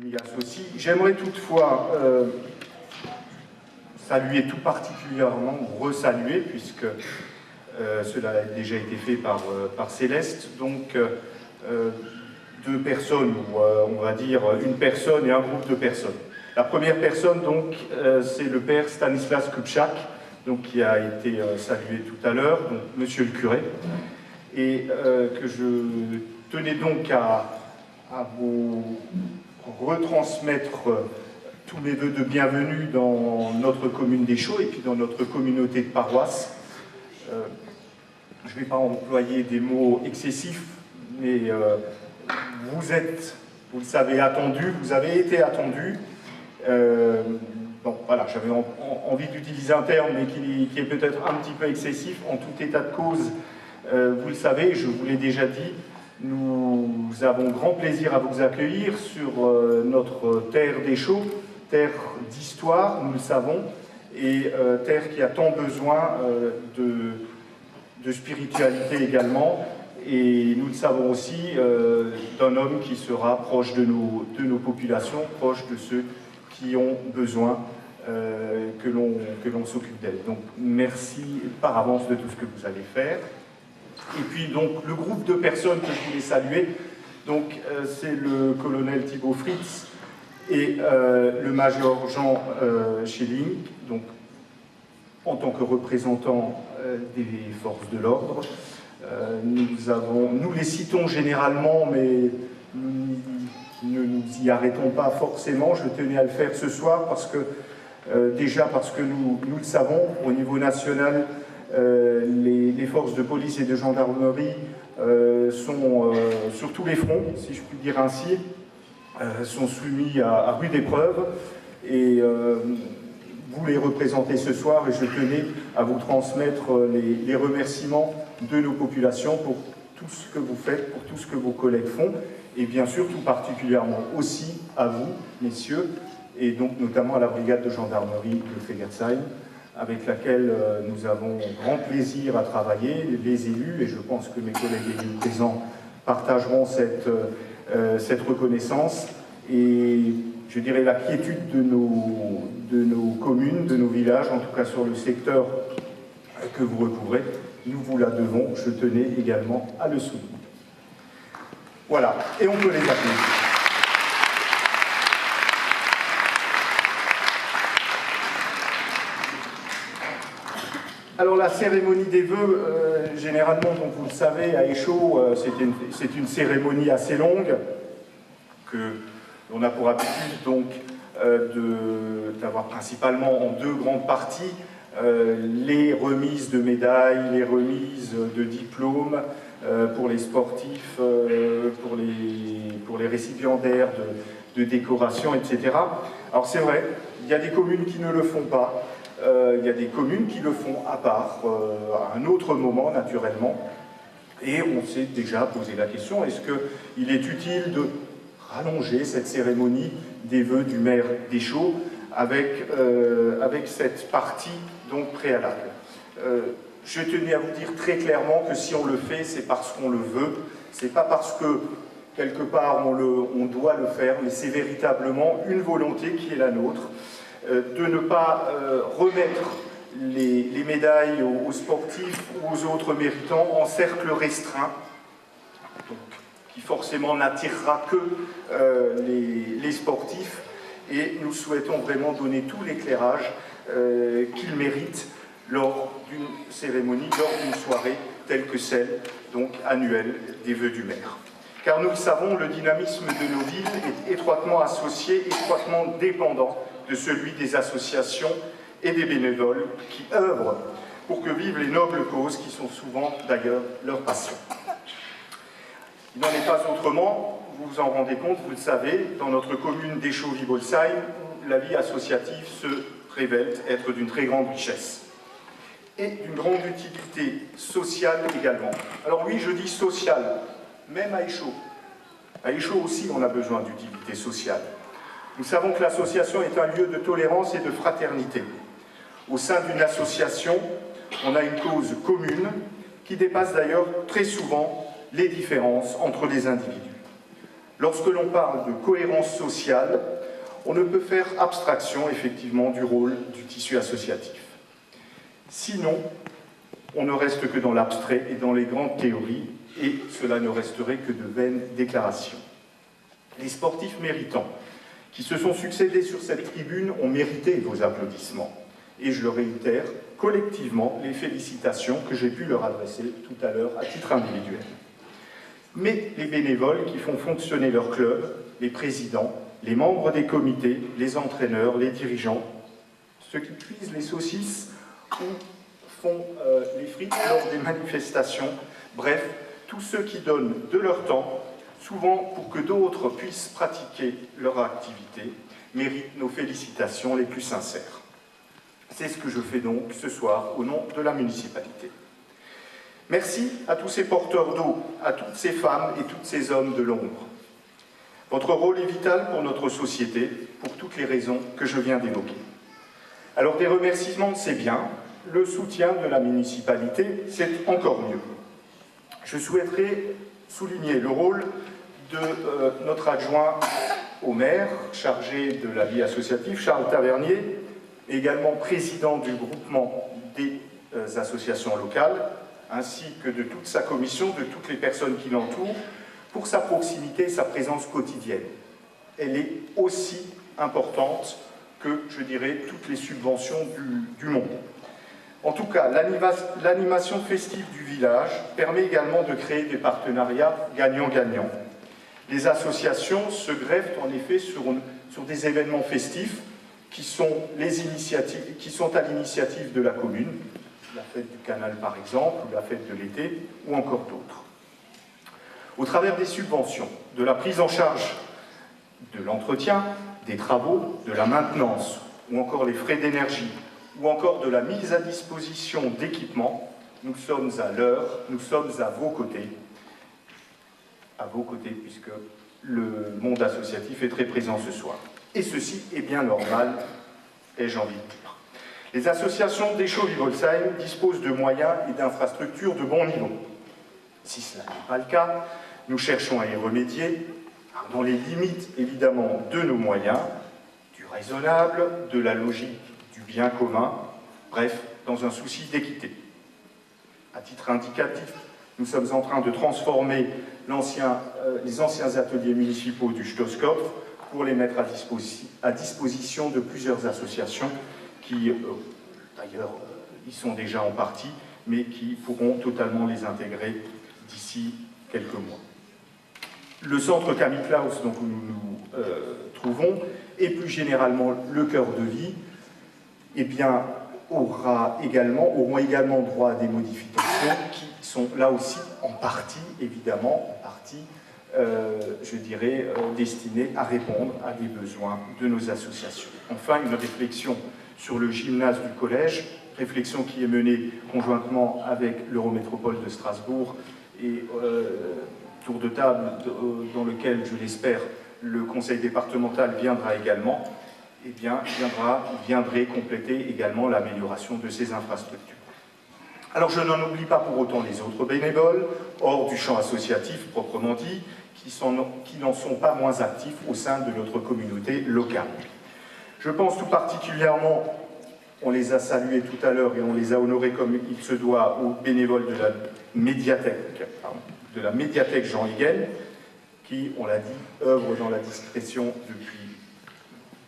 m'y associe. J'aimerais toutefois saluer tout particulièrement, ou resaluer, puisque cela a déjà été fait par Céleste, donc deux personnes, ou on va dire une personne et un groupe de personnes. La première personne, donc, c'est le père Stanislas Kupchak, donc, qui a été salué tout à l'heure, donc monsieur le curé, et que je tenais donc à vous retransmettre tous mes vœux de bienvenue dans notre commune d'Échaud et puis dans notre communauté de paroisse. Je ne vais pas employer des mots excessifs, mais vous êtes, vous le savez, attendus, vous avez été attendus. Bon, voilà, j'avais envie d'utiliser un terme, mais qui est peut-être un petit peu excessif. En tout état de cause, vous le savez, je vous l'ai déjà dit, nous avons grand plaisir à vous accueillir sur notre terre d'Échaud, terre d'histoire, nous le savons, et terre qui a tant besoin de spiritualité également. Et nous le savons aussi d'un homme qui sera proche de nos populations, proche de ceux qui ont besoin que l'on s'occupe d'elle. Donc merci par avance de tout ce que vous allez faire. Et puis donc le groupe de personnes que je voulais saluer, donc c'est le colonel Thibaut Fritz et le major Jean Schilling, donc en tant que représentants des forces de l'ordre. Nous les citons généralement, mais nous ne nous y arrêtons pas forcément. Je tenais à le faire ce soir parce que, déjà parce que nous le savons, au niveau national, les forces de police et de gendarmerie sont sur tous les fronts, si je puis dire ainsi, sont soumis à rude épreuve. Et vous les représentez ce soir et je tenais à vous transmettre les remerciements de nos populations pour tout ce que vous faites, pour tout ce que vos collègues font, et bien sûr tout particulièrement aussi à vous, messieurs, et donc notamment à la brigade de gendarmerie de Fegersheim, avec laquelle nous avons grand plaisir à travailler, les élus, et je pense que mes collègues élus présents partageront cette reconnaissance, et je dirais la quiétude de nos communes, de nos villages, en tout cas sur le secteur que vous recouvrez. Nous vous la devons, je tenais également à le souligner. Voilà, et on peut les applaudir. Alors la cérémonie des vœux, généralement, donc vous le savez, à Échaud, c'est une cérémonie assez longue, que l'on a pour habitude donc d'avoir principalement en deux grandes parties. Les remises de médailles, les remises de diplômes pour les sportifs, pour les récipiendaires de décorations, etc. Alors c'est vrai, il y a des communes qui ne le font pas, il y a des communes qui le font à part, à un autre moment naturellement, et on s'est déjà posé la question, est-ce qu'il est utile de rallonger cette cérémonie des vœux du maire d'Échaud avec cette partie donc préalable. Je tenais à vous dire très clairement que si on le fait, c'est parce qu'on le veut, c'est pas parce que quelque part on doit le faire, mais c'est véritablement une volonté qui est la nôtre, de ne pas remettre les médailles aux sportifs ou aux autres méritants en cercle restreint, donc, qui forcément n'attirera que les sportifs, et nous souhaitons vraiment donner tout l'éclairage qu'ils méritent lors d'une cérémonie, lors d'une soirée telle que celle donc annuelle des vœux du maire. Car nous le savons, le dynamisme de nos villes est étroitement associé, étroitement dépendant de celui des associations et des bénévoles qui œuvrent pour que vivent les nobles causes qui sont souvent d'ailleurs leur passion. Il n'en est pas autrement, vous vous en rendez compte, vous le savez, dans notre commune d'Échaud-Vibolsheim, la vie associative se révèle être d'une très grande richesse et d'une grande utilité sociale également. Alors oui, je dis sociale, même à Échaud. À Échaud aussi, on a besoin d'utilité sociale. Nous savons que l'association est un lieu de tolérance et de fraternité. Au sein d'une association, on a une cause commune qui dépasse d'ailleurs très souvent les différences entre les individus. Lorsque l'on parle de cohérence sociale, on ne peut faire abstraction effectivement du rôle du tissu associatif. Sinon, on ne reste que dans l'abstrait et dans les grandes théories, et cela ne resterait que de vaines déclarations. Les sportifs méritants qui se sont succédés sur cette tribune ont mérité vos applaudissements. Et je le réitère, collectivement, les félicitations que j'ai pu leur adresser tout à l'heure à titre individuel. Mais les bénévoles qui font fonctionner leur club, les présidents, les membres des comités, les entraîneurs, les dirigeants, ceux qui cuisent les saucisses ou font les frites lors des manifestations, bref, tous ceux qui donnent de leur temps, souvent pour que d'autres puissent pratiquer leur activité, méritent nos félicitations les plus sincères. C'est ce que je fais donc ce soir au nom de la municipalité. Merci à tous ces porteurs d'eau, à toutes ces femmes et tous ces hommes de l'ombre. Votre rôle est vital pour notre société, pour toutes les raisons que je viens d'évoquer. Alors des remerciements, c'est bien, le soutien de la municipalité, c'est encore mieux. Je souhaiterais souligner le rôle de notre adjoint au maire, chargé de la vie associative, Charles Tavernier, également président du groupement des associations locales, ainsi que de toute sa commission, de toutes les personnes qui l'entourent, pour sa proximité et sa présence quotidienne. Elle est aussi importante que, je dirais, toutes les subventions du monde. En tout cas, l'animation festive du village permet également de créer des partenariats gagnant-gagnant. Les associations se greffent en effet sur des événements festifs qui sont à l'initiative de la commune, la fête du canal par exemple, ou la fête de l'été, ou encore d'autres. Au travers des subventions, de la prise en charge de l'entretien, des travaux, de la maintenance, ou encore les frais d'énergie, ou encore de la mise à disposition d'équipements, nous sommes à l'heure, nous sommes à vos côtés puisque le monde associatif est très présent ce soir. Et ceci est bien normal, ai-je envie de dire. Les associations d'Échauville-Volsheim disposent de moyens et d'infrastructures de bon niveau. Si cela n'est pas le cas, nous cherchons à y remédier, dans les limites évidemment de nos moyens, du raisonnable, de la logique, du bien commun, bref, dans un souci d'équité. À titre indicatif, nous sommes en train de transformer les anciens ateliers municipaux du Stoskopf pour les mettre à disposition de plusieurs associations qui, d'ailleurs, y sont déjà en partie, mais qui pourront totalement les intégrer d'ici quelques mois. Le centre Camille Claus, donc, où nous nous trouvons, et plus généralement le cœur de vie, eh bien, auront également droit à des modifications qui sont là aussi en partie, évidemment, je dirais, destinées à répondre à des besoins de nos associations. Enfin, une réflexion sur le gymnase du collège, réflexion qui est menée conjointement avec l'Eurométropole de Strasbourg et tour de table dans lequel, je l'espère, le conseil départemental viendra également, eh bien, viendrait compléter également l'amélioration de ces infrastructures. Alors je n'en oublie pas pour autant les autres bénévoles, hors du champ associatif proprement dit, qui n'en sont pas moins actifs au sein de notre communauté locale. Je pense tout particulièrement, on les a salués tout à l'heure et on les a honorés comme il se doit, aux bénévoles de la médiathèque Jean Hegel, qui, on l'a dit, œuvrent dans la discrétion depuis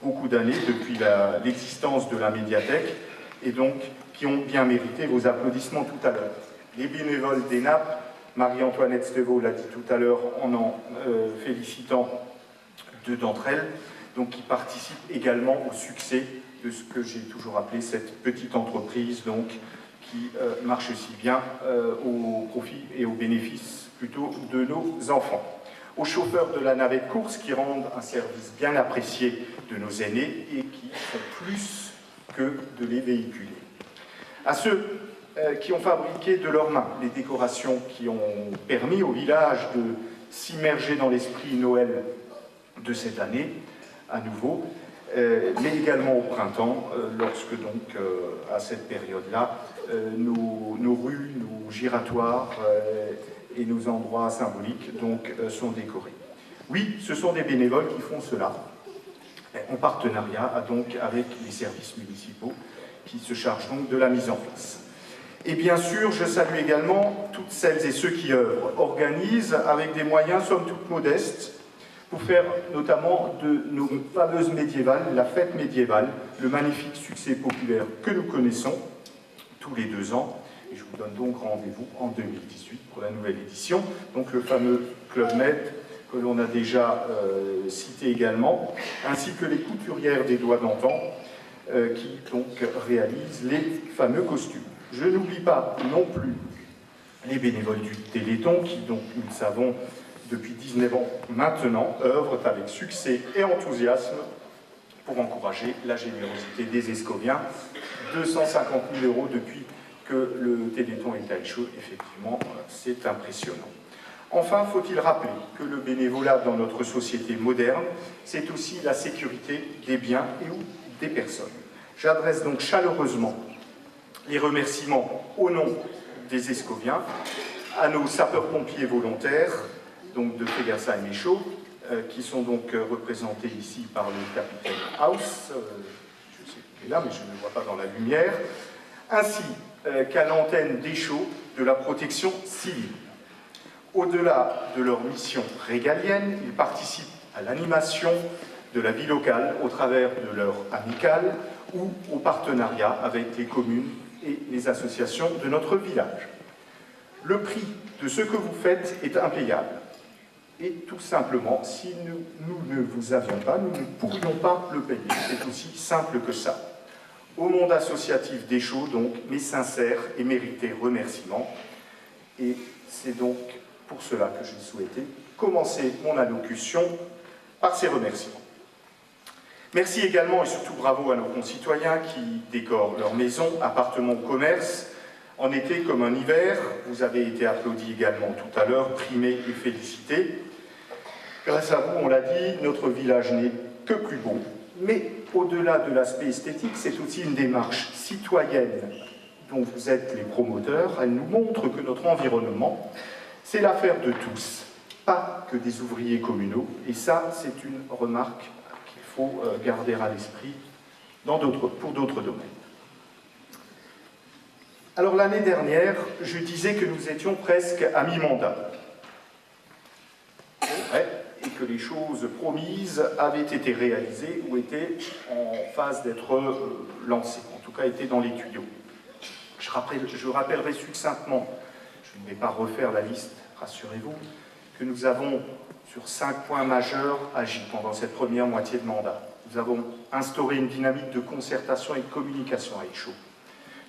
beaucoup d'années, depuis l'existence de la médiathèque, et donc qui ont bien mérité vos applaudissements tout à l'heure. Les bénévoles d'ENAP, Marie-Antoinette Steveau l'a dit tout à l'heure en félicitant deux d'entre elles, donc qui participent également au succès de ce que j'ai toujours appelé cette petite entreprise, donc, qui marche si bien au profit et au bénéfice plutôt de nos enfants. Aux chauffeurs de la navette course qui rendent un service bien apprécié de nos aînés et qui font plus que de les véhiculer. À ceux qui ont fabriqué de leurs mains les décorations qui ont permis au village de s'immerger dans l'esprit Noël de cette année, à nouveau, mais également au printemps, lorsque donc, à cette période-là, nos rues, nos giratoires et nos endroits symboliques donc, sont décorés. Oui, ce sont des bénévoles qui font cela, en partenariat donc avec les services municipaux qui se chargent donc de la mise en place. Et bien sûr, je salue également toutes celles et ceux qui œuvrent, organisent avec des moyens somme toute modestes, pour faire notamment de nos fameuses médiévales, la fête médiévale, le magnifique succès populaire que nous connaissons tous les 2 ans. Et je vous donne donc rendez-vous en 2018 pour la nouvelle édition. Donc le fameux Club Med que l'on a déjà cité également, ainsi que les couturières des doigts d'antan qui donc réalisent les fameux costumes. Je n'oublie pas non plus les bénévoles du Téléthon qui, donc, nous le savons, depuis 19 ans maintenant, œuvrent avec succès et enthousiasme pour encourager la générosité des Escoviens. 250 000 € depuis que le Téléthon est à Aïchaud, effectivement, c'est impressionnant. Enfin, faut-il rappeler que le bénévolat dans notre société moderne, c'est aussi la sécurité des biens et ou des personnes. J'adresse donc chaleureusement les remerciements au nom des Escoviens à nos sapeurs-pompiers volontaires, donc de Fégarça et Méchaud, qui sont donc représentés ici par le capitaine House, je sais qu'il est là, mais je ne le vois pas dans la lumière, ainsi qu'à l'antenne d'Échaud de la protection civile. Au-delà de leur mission régalienne, ils participent à l'animation de la vie locale au travers de leur amicale ou au partenariat avec les communes et les associations de notre village. Le prix de ce que vous faites est impayable. Et tout simplement, si nous ne vous avions pas, nous ne pourrions pas le payer. C'est aussi simple que ça. Au monde associatif d'Échaud, donc, mes sincères et mérités remerciements. Et c'est donc pour cela que j'ai souhaité commencer mon allocution par ces remerciements. Merci également et surtout bravo à nos concitoyens qui décorent leur maison, appartements ou commerces, en été comme en hiver. Vous avez été applaudis également tout à l'heure, primés et félicités. Grâce à vous, on l'a dit, notre village n'est que plus beau. Mais au-delà de l'aspect esthétique, c'est aussi une démarche citoyenne dont vous êtes les promoteurs. Elle nous montre que notre environnement, c'est l'affaire de tous, pas que des ouvriers communaux. Et ça, c'est une remarque qu'il faut garder à l'esprit pour d'autres domaines. Alors l'année dernière, je disais que nous étions presque à mi-mandat. Ouais, et que les choses promises avaient été réalisées ou étaient en phase d'être lancées, en tout cas étaient dans les tuyaux. Je rappellerai succinctement, je ne vais pas refaire la liste, rassurez-vous, que nous avons, sur 5 points majeurs, agi pendant cette première moitié de mandat. Nous avons instauré une dynamique de concertation et de communication à Aïchaud.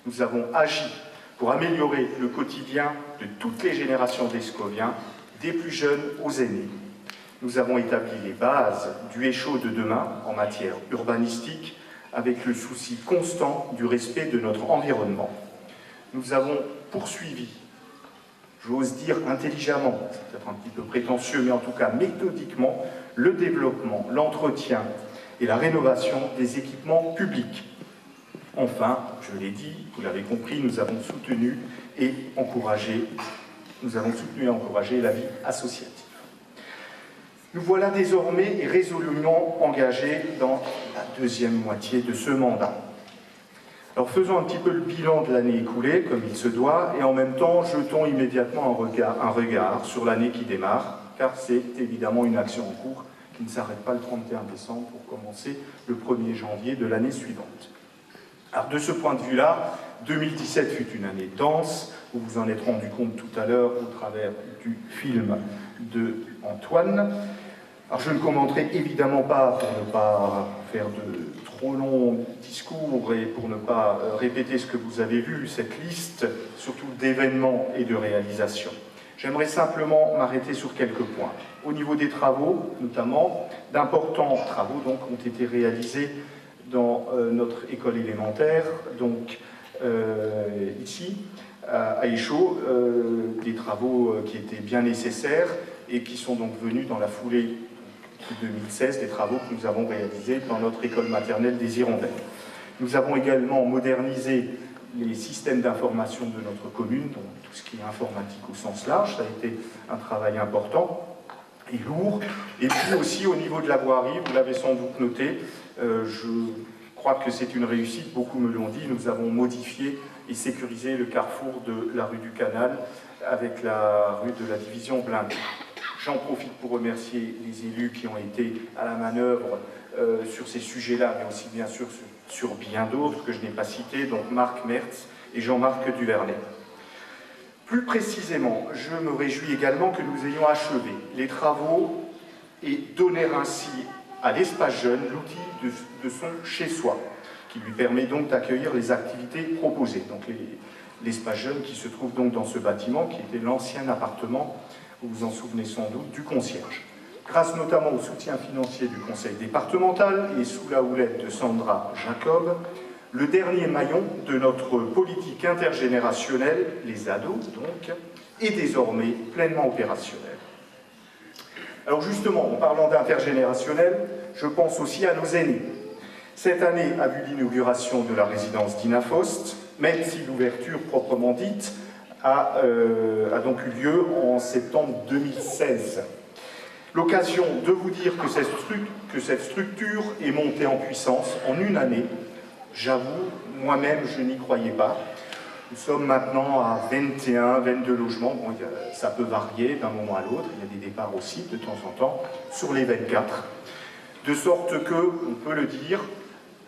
Nous avons agi pour améliorer le quotidien de toutes les générations d'Escoviens, des plus jeunes aux aînés. Nous avons établi les bases du Aïchaud de demain en matière urbanistique, avec le souci constant du respect de notre environnement. Nous avons poursuivi, j'ose dire intelligemment, c'est peut-être un petit peu prétentieux, mais en tout cas méthodiquement, le développement, l'entretien et la rénovation des équipements publics. Enfin, je l'ai dit, vous l'avez compris, nous avons soutenu et encouragé la vie associative. Nous voilà désormais résolument engagés dans la deuxième moitié de ce mandat. Alors faisons un petit peu le bilan de l'année écoulée, comme il se doit, et en même temps jetons immédiatement un regard sur l'année qui démarre, car c'est évidemment une action en cours qui ne s'arrête pas le 31 décembre pour commencer le 1er janvier de l'année suivante. Alors de ce point de vue-là, 2017 fut une année dense, vous vous en êtes rendu compte tout à l'heure au travers du film de Antoine. Alors je ne commenterai évidemment pas, pour ne pas faire de trop longs discours et pour ne pas répéter ce que vous avez vu, cette liste, surtout d'événements et de réalisations. J'aimerais simplement m'arrêter sur quelques points. Au niveau des travaux, notamment, d'importants travaux donc, ont été réalisés dans notre école élémentaire, donc ici, à Aïchaud, des travaux qui étaient bien nécessaires et qui sont donc venus dans la foulée de 2016, des travaux que nous avons réalisés dans notre école maternelle des Hirondelles. Nous avons également modernisé les systèmes d'information de notre commune, donc tout ce qui est informatique au sens large, ça a été un travail important. et lourd. Et puis aussi au niveau de la voirie, vous l'avez sans doute noté, je crois que c'est une réussite, beaucoup me l'ont dit, nous avons modifié et sécurisé le carrefour de la rue du Canal avec la rue de la Division Blindée. J'en profite pour remercier les élus qui ont été à la manœuvre sur ces sujets-là, mais aussi bien sûr sur bien d'autres que je n'ai pas cités, donc Marc Mertz et Jean-Marc Duvernay. Plus précisément, je me réjouis également que nous ayons achevé les travaux et donner ainsi à l'espace jeune l'outil de son chez-soi, qui lui permet donc d'accueillir les activités proposées. Donc l'espace jeune qui se trouve donc dans ce bâtiment, qui était l'ancien appartement, vous vous en souvenez sans doute, du concierge. Grâce notamment au soutien financier du conseil départemental et sous la houlette de Sandra Jacob, le dernier maillon de notre politique intergénérationnelle, les ados donc, est désormais pleinement opérationnel. Alors justement, en parlant d'intergénérationnel, je pense aussi à nos aînés. Cette année a vu l'inauguration de la résidence d'Ina Faust, même si l'ouverture proprement dite a donc eu lieu en septembre 2016. L'occasion de vous dire que cette structure est montée en puissance en une année. J'avoue, moi-même, je n'y croyais pas. Nous sommes maintenant à 21, 22 logements. Bon, ça peut varier d'un moment à l'autre. Il y a des départs aussi, de temps en temps, sur les 24. De sorte que, on peut le dire,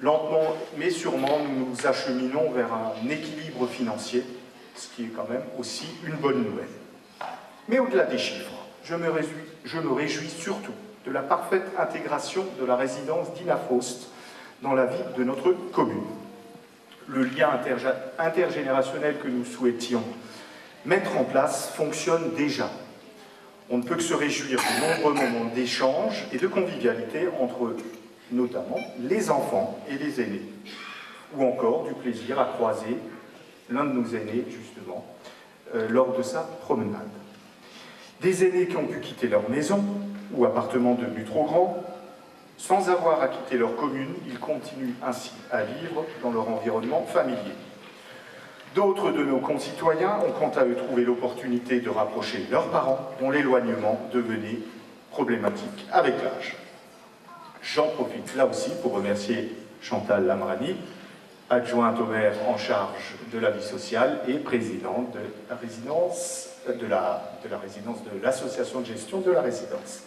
lentement mais sûrement, nous nous acheminons vers un équilibre financier, ce qui est quand même aussi une bonne nouvelle. Mais au-delà des chiffres, je me réjouis surtout de la parfaite intégration de la résidence d'Ina Faust dans la vie de notre commune. Le lien intergénérationnel que nous souhaitions mettre en place fonctionne déjà. On ne peut que se réjouir de nombreux moments d'échange et de convivialité entre notamment les enfants et les aînés, ou encore du plaisir à croiser l'un de nos aînés, justement, lors de sa promenade. Des aînés qui ont pu quitter leur maison ou appartement devenu trop grand, sans avoir à quitter leur commune, ils continuent ainsi à vivre dans leur environnement familier. D'autres de nos concitoyens ont quant à eux trouvé l'opportunité de rapprocher leurs parents, dont l'éloignement devenait problématique avec l'âge. J'en profite là aussi pour remercier Chantal Lamrani, adjointe au maire en charge de la vie sociale et présidente de la résidence de l'association de gestion de la résidence.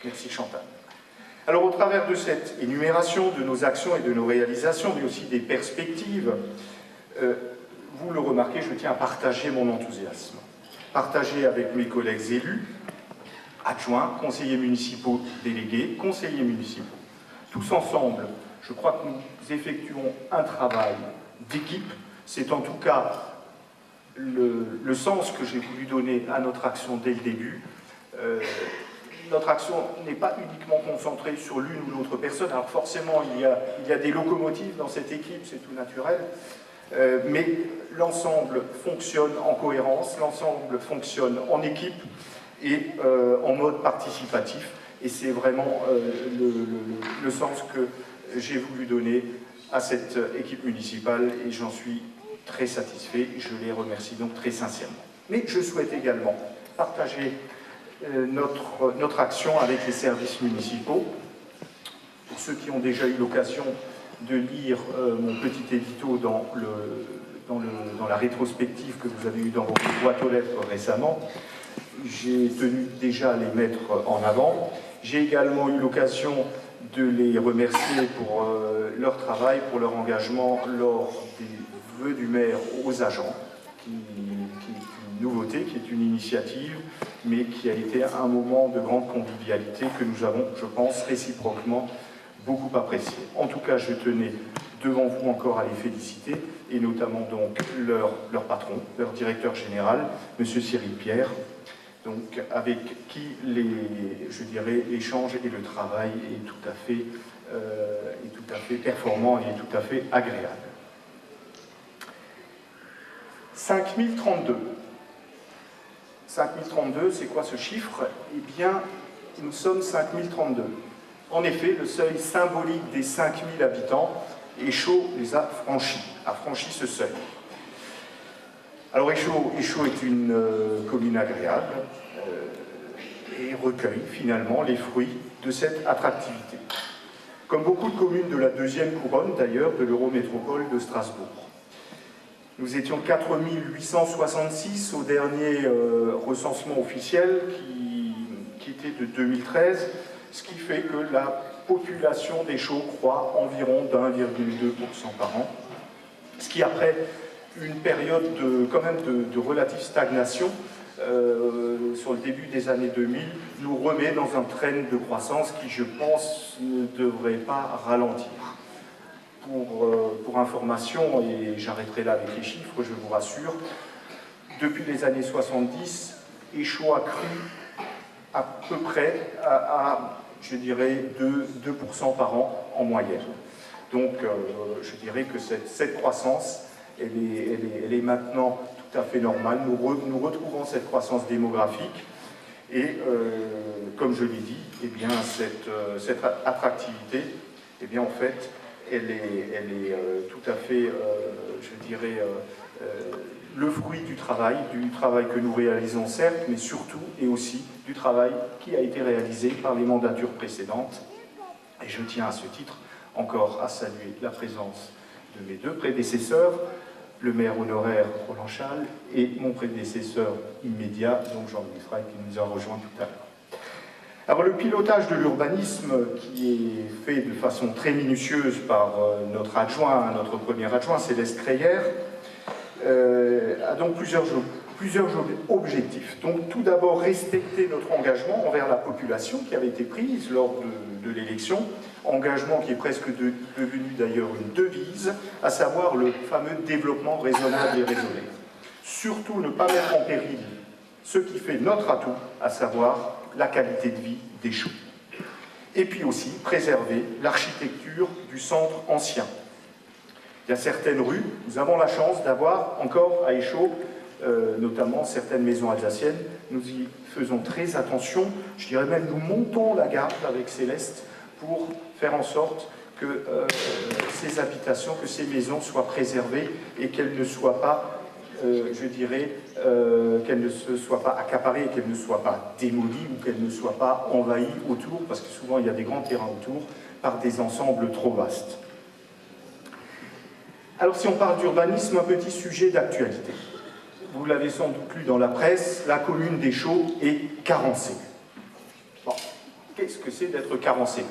Merci Chantal. Alors au travers de cette énumération de nos actions et de nos réalisations, mais aussi des perspectives, vous le remarquez, je tiens à partager mon enthousiasme. Partager avec mes collègues élus, adjoints, conseillers municipaux délégués, conseillers municipaux. Tous ensemble, je crois que nous effectuons un travail d'équipe. C'est en tout cas le sens que j'ai voulu donner à notre action dès le début. Notre action n'est pas uniquement concentrée sur l'une ou l'autre personne. Alors forcément, il y a des locomotives dans cette équipe, c'est tout naturel. Mais l'ensemble fonctionne en cohérence, l'ensemble fonctionne en équipe et en mode participatif. Et c'est vraiment le sens que j'ai voulu donner à cette équipe municipale et j'en suis très satisfait. Je les remercie donc très sincèrement. Mais je souhaite également partager notre action avec les services municipaux. Pour ceux qui ont déjà eu l'occasion de lire mon petit édito dans la rétrospective que vous avez eue dans votre boîte aux lettres récemment, j'ai tenu déjà à les mettre en avant. J'ai également eu l'occasion de les remercier pour leur travail, pour leur engagement lors des vœux du maire aux agents, qui est une nouveauté, qui est une initiative, mais qui a été un moment de grande convivialité que nous avons, je pense, réciproquement beaucoup apprécié. En tout cas, je tenais devant vous encore à les féliciter, et notamment donc leur patron, leur directeur général, M. Cyril Pierre, donc avec qui l'échange et le travail est tout à fait performant et tout à fait agréable. 5032. 5032, c'est quoi ce chiffre? Eh bien, nous sommes 5032. En effet, le seuil symbolique des 5000 habitants, Échaud les a franchi ce seuil. Alors Échaud est une commune agréable. et recueille finalement les fruits de cette attractivité. Comme beaucoup de communes de la deuxième couronne d'ailleurs de l'Eurométropole de Strasbourg. Nous étions 4866 au dernier recensement officiel qui était de 2013, ce qui fait que la population d'Échaud croît environ d'1,2% par an, ce qui après une période quand même de relative stagnation sur le début des années 2000 nous remet dans un trend de croissance qui, je pense, ne devrait pas ralentir. Pour information, et j'arrêterai là avec les chiffres, je vous rassure, depuis les années 70, Échaud a cru à peu près à je dirais, 2% par an en moyenne. Donc, je dirais que cette croissance, elle est maintenant tout à fait normale. Nous retrouvons cette croissance démographique et, comme je l'ai dit, eh bien, cette attractivité, eh bien, en fait, elle est tout à fait, je dirais, le fruit du travail que nous réalisons certes, mais surtout et aussi du travail qui a été réalisé par les mandatures précédentes. Et je tiens à ce titre encore à saluer la présence de mes deux prédécesseurs, le maire honoraire Roland Chal et mon prédécesseur immédiat, donc Jean-Louis Frey, qui nous a rejoint tout à l'heure. Alors le pilotage de l'urbanisme, qui est fait de façon très minutieuse par notre premier adjoint, Céleste Creyer, a donc plusieurs objectifs. Donc tout d'abord respecter notre engagement envers la population qui avait été prise lors de l'élection, engagement qui est presque devenu d'ailleurs une devise, à savoir le fameux développement raisonnable et raisonné. Surtout ne pas mettre en péril ce qui fait notre atout, à savoir la qualité de vie d'Échaud. Et puis aussi préserver l'architecture du centre ancien. Il y a certaines rues, nous avons la chance d'avoir encore à Échaud, notamment certaines maisons alsaciennes, nous y faisons très attention, je dirais même nous montons la garde avec Céleste pour faire en sorte que ces habitations, que ces maisons soient préservées et qu'elles ne soient pas, je dirais, qu'elles ne se soient pas accaparées, qu'elles ne soient pas démolies ou qu'elles ne soient pas envahies autour, parce que souvent il y a des grands terrains autour, par des ensembles trop vastes. Alors si on parle d'urbanisme, un petit sujet d'actualité. Vous l'avez sans doute lu dans la presse, la commune d'Échaud est carencée. Bon, qu'est-ce que c'est d'être carencé?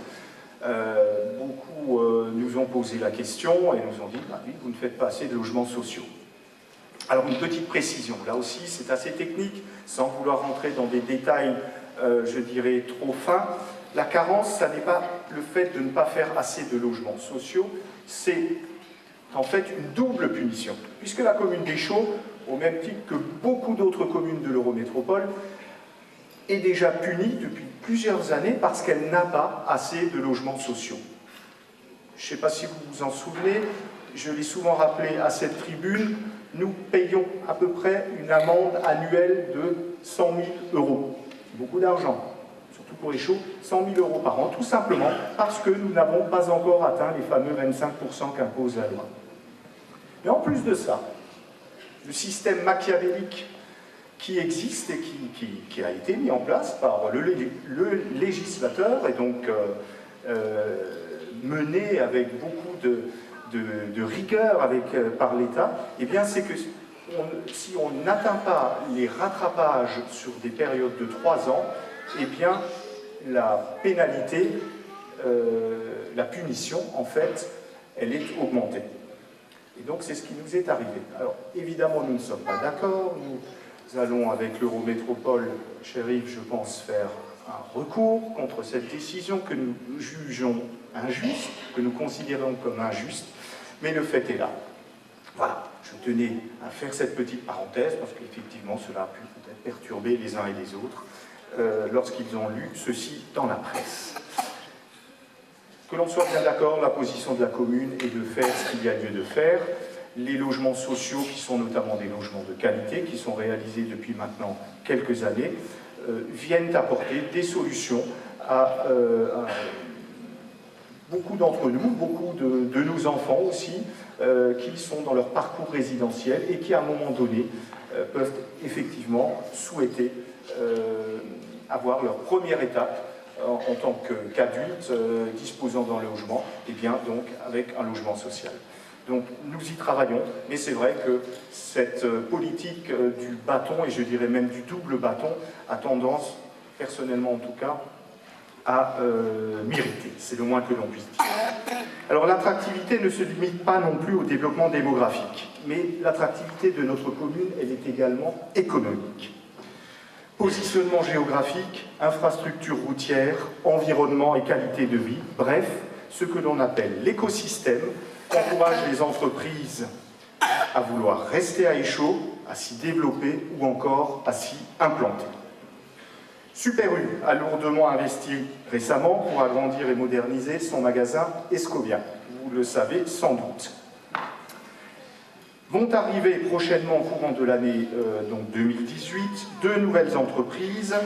Beaucoup nous ont posé la question et nous ont dit, bah oui, vous ne faites pas assez de logements sociaux. Alors une petite précision, là aussi c'est assez technique, sans vouloir rentrer dans des détails, je dirais, trop fins. La carence, ça n'est pas le fait de ne pas faire assez de logements sociaux, c'est en fait une double punition, puisque la commune d'Échaud, au même titre que beaucoup d'autres communes de l'Eurométropole, est déjà punie depuis plusieurs années parce qu'elle n'a pas assez de logements sociaux. Je ne sais pas si vous vous en souvenez, je l'ai souvent rappelé à cette tribune, nous payons à peu près une amende annuelle de 100 000 €. Beaucoup d'argent, surtout pour Échaud, 100 000 € par an, tout simplement parce que nous n'avons pas encore atteint les fameux 25% qu'impose la loi. Mais en plus de ça, le système machiavélique qui existe et qui a été mis en place par le législateur et donc mené avec beaucoup de rigueur par l'État, eh bien c'est que si on n'atteint pas les rattrapages sur des périodes de 3 ans, eh bien la pénalité, la punition en fait, elle est augmentée. Et donc c'est ce qui nous est arrivé. Alors évidemment nous ne sommes pas d'accord, nous allons avec l'Eurométropole, cher Yves, je pense, faire un recours contre cette décision que nous jugeons injuste, que nous considérons comme injuste, mais le fait est là. Voilà, je tenais à faire cette petite parenthèse parce qu'effectivement cela a pu peut-être perturber les uns et les autres lorsqu'ils ont lu ceci dans la presse. Que l'on soit bien d'accord, la position de la commune est de faire ce qu'il y a lieu de faire. Les logements sociaux, qui sont notamment des logements de qualité, qui sont réalisés depuis maintenant quelques années, viennent apporter des solutions à beaucoup d'entre nous, beaucoup de nos enfants aussi, qui sont dans leur parcours résidentiel et qui, à un moment donné, peuvent effectivement souhaiter avoir leur première étape en tant qu'adultes disposant d'un logement, et bien donc avec un logement social. Donc nous y travaillons, mais c'est vrai que cette politique du bâton, et je dirais même du double bâton, a tendance, personnellement en tout cas, à m'irriter. C'est le moins que l'on puisse dire. Alors l'attractivité ne se limite pas non plus au développement démographique, mais l'attractivité de notre commune, elle est également économique. Positionnement géographique, infrastructures routières, environnement et qualité de vie, bref, ce que l'on appelle l'écosystème, encourage les entreprises à vouloir rester à Échaud, à s'y développer ou encore à s'y implanter. Super U a lourdement investi récemment pour agrandir et moderniser son magasin Escovia. Vous le savez sans doute. Vont arriver prochainement au courant de l'année 2018 deux nouvelles entreprises.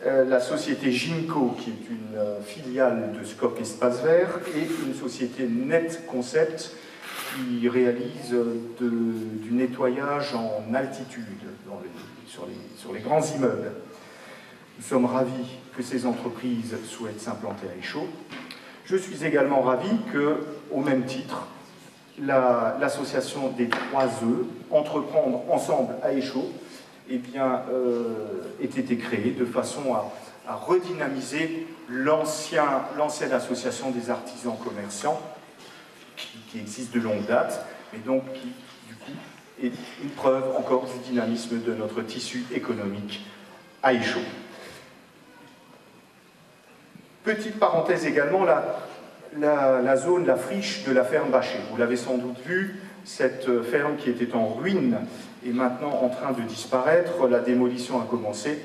La société Ginko, qui est une filiale de Scope Espace Vert, et une société Net Concept, qui réalise du nettoyage en altitude sur les grands immeubles. Nous sommes ravis que ces entreprises souhaitent s'implanter à Échaud. Je suis également ravi que, au même titre, l'association des 3 E, Entreprendre ensemble à Échaud, ait été créée de façon à redynamiser l'ancienne association des artisans commerçants, qui existe de longue date, mais donc qui, du coup, est une preuve encore du dynamisme de notre tissu économique à Échaud. Petite parenthèse également, la zone, la friche de la ferme Bachet. Vous l'avez sans doute vu, cette ferme qui était en ruine est maintenant en train de disparaître. La démolition a commencé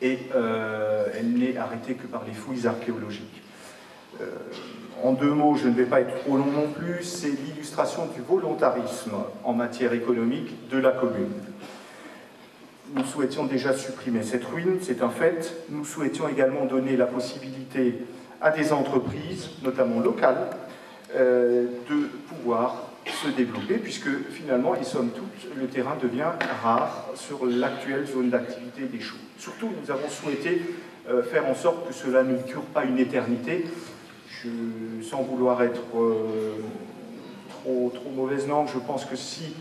et elle n'est arrêtée que par les fouilles archéologiques. En 2 mots, je ne vais pas être trop long non plus, c'est l'illustration du volontarisme en matière économique de la commune. Nous souhaitions déjà supprimer cette ruine, c'est un fait. Nous souhaitions également donner la possibilité à des entreprises, notamment locales, de pouvoir se développer, puisque finalement, et somme toute, le terrain devient rare sur l'actuelle zone d'activité d'Échaud. Surtout, nous avons souhaité faire en sorte que cela ne dure pas une éternité. Sans vouloir être trop mauvaise langue, je pense que si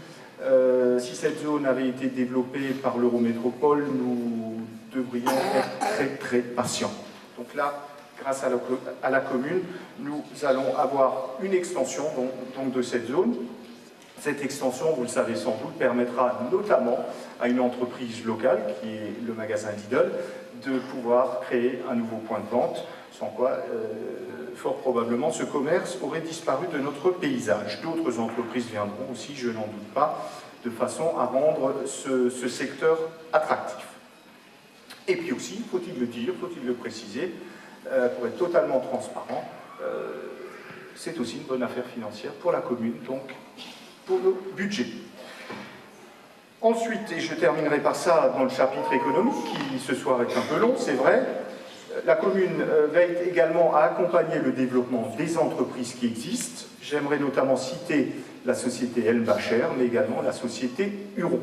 cette zone avait été développée par l'Eurométropole, nous devrions être très patients. Donc là, grâce à la commune, nous allons avoir une extension donc de cette zone. Cette extension, vous le savez sans doute, permettra notamment à une entreprise locale, qui est le magasin Lidl, de pouvoir créer un nouveau point de vente, sans quoi, fort probablement, ce commerce aurait disparu de notre paysage. D'autres entreprises viendront aussi, je n'en doute pas, de façon à rendre ce secteur attractif. Et puis aussi, faut-il le dire, faut-il le préciser, pour être totalement transparent, c'est aussi une bonne affaire financière pour la commune, donc pour le budget. Ensuite, et je terminerai par ça dans le chapitre économique, qui ce soir est un peu long, c'est vrai, la commune veille également à accompagner le développement des entreprises qui existent. J'aimerais notamment citer la société Elbacher, mais également la société Huron.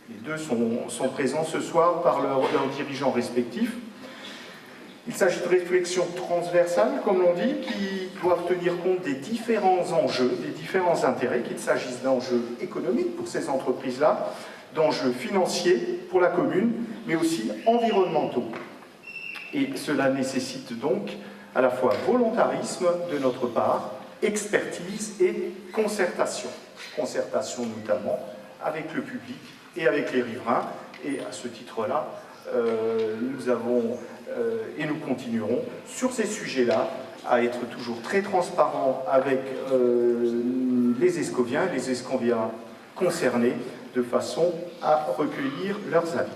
Les deux sont présents ce soir par leurs dirigeants respectifs. Il s'agit de réflexions transversales, comme l'on dit, qui doivent tenir compte des différents enjeux, des différents intérêts, qu'il s'agisse d'enjeux économiques pour ces entreprises-là, d'enjeux financiers pour la commune, mais aussi environnementaux. Et cela nécessite donc à la fois volontarisme de notre part, expertise et concertation. Concertation notamment avec le public et avec les riverains. Et à ce titre-là, nous avons et nous continuerons sur ces sujets-là à être toujours très transparents avec les Escoviens et les Escoviens concernés de façon à recueillir leurs avis.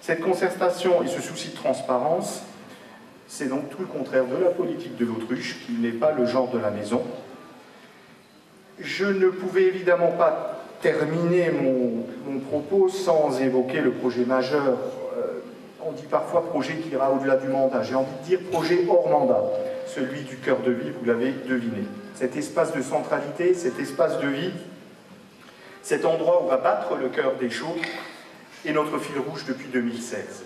Cette concertation et ce souci de transparence, c'est donc tout le contraire de la politique de l'autruche, qui n'est pas le genre de la maison. Je ne pouvais évidemment pas terminer mon propos sans évoquer le projet majeur. On dit parfois projet qui ira au-delà du mandat. J'ai envie de dire projet hors mandat, celui du cœur de vie, vous l'avez deviné. Cet espace de centralité, cet espace de vie, cet endroit où va battre le cœur d'Échaud est notre fil rouge depuis 2016.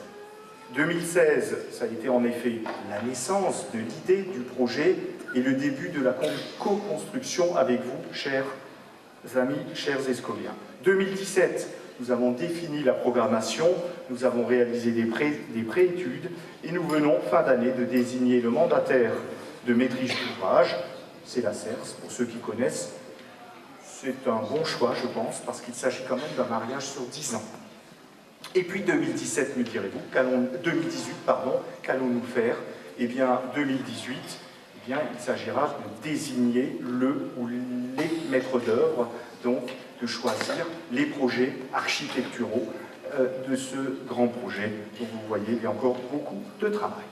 2016, ça a été en effet la naissance de l'idée du projet et le début de la co-construction avec vous, chers amis, chers escoliens. 2017, nous avons défini la programmation, nous avons réalisé des préétudes et nous venons, fin d'année, de désigner le mandataire de maîtrise d'ouvrage. C'est la CERS, pour ceux qui connaissent. C'est un bon choix, je pense, parce qu'il s'agit quand même d'un mariage sur 10 ans. Et puis 2017, me direz-vous, 2018, pardon, qu'allons-nous faire? Eh bien, 2018, eh bien, il s'agira de désigner le ou les maîtres d'œuvre, donc de choisir les projets architecturaux de ce grand projet. Donc vous voyez, il y a encore beaucoup de travail.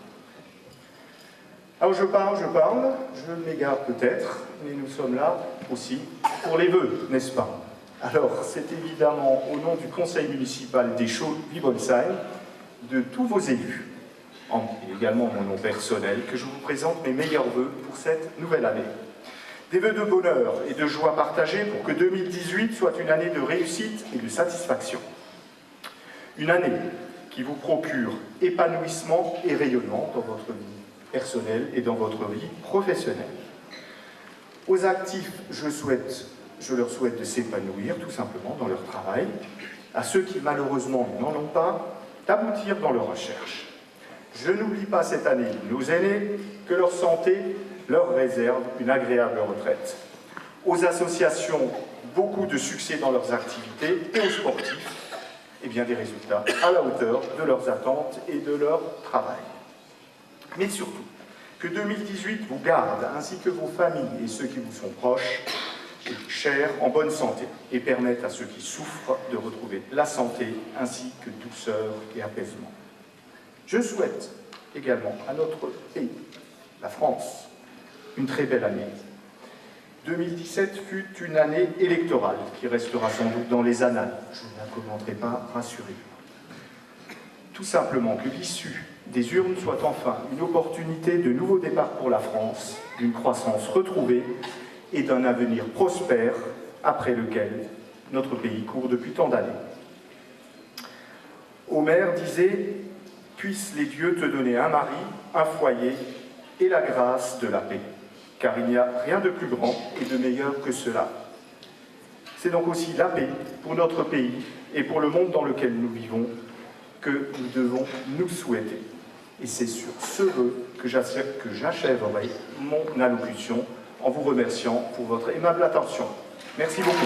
Alors je parle, je m'égare peut-être, mais nous sommes là aussi pour les vœux, n'est-ce pas? Alors, c'est évidemment au nom du conseil municipal d'Eschaux-Wibonsheim, de tous vos élus, et également mon nom personnel, que je vous présente mes meilleurs vœux pour cette nouvelle année. Des vœux de bonheur et de joie partagée pour que 2018 soit une année de réussite et de satisfaction. Une année qui vous procure épanouissement et rayonnement dans votre vie personnelle et dans votre vie professionnelle. Aux actifs, je leur souhaite de s'épanouir tout simplement dans leur travail. À ceux qui malheureusement n'en ont pas, d'aboutir dans leurs recherches. Je n'oublie pas cette année nos aînés, que leur santé leur réserve une agréable retraite. Aux associations, beaucoup de succès dans leurs activités, et aux sportifs, eh bien, des résultats à la hauteur de leurs attentes et de leur travail. Mais surtout, que 2018 vous garde, ainsi que vos familles et ceux qui vous sont proches, et chers, en bonne santé, et permette à ceux qui souffrent de retrouver la santé, ainsi que douceur et apaisement. Je souhaite également à notre pays, la France, une très belle année. 2017 fut une année électorale, qui restera sans doute dans les annales. Je ne la commenterai pas, rassurez-vous. Tout simplement que l'issue des urnes soit enfin une opportunité de nouveau départ pour la France, d'une croissance retrouvée et d'un avenir prospère après lequel notre pays court depuis tant d'années. Homère disait « Puissent les dieux te donner un mari, un foyer et la grâce de la paix, car il n'y a rien de plus grand et de meilleur que cela. » C'est donc aussi la paix pour notre pays et pour le monde dans lequel nous vivons que nous devons nous souhaiter. Et c'est sur ce vœu que j'achèverai mon allocution en vous remerciant pour votre aimable attention. Merci beaucoup.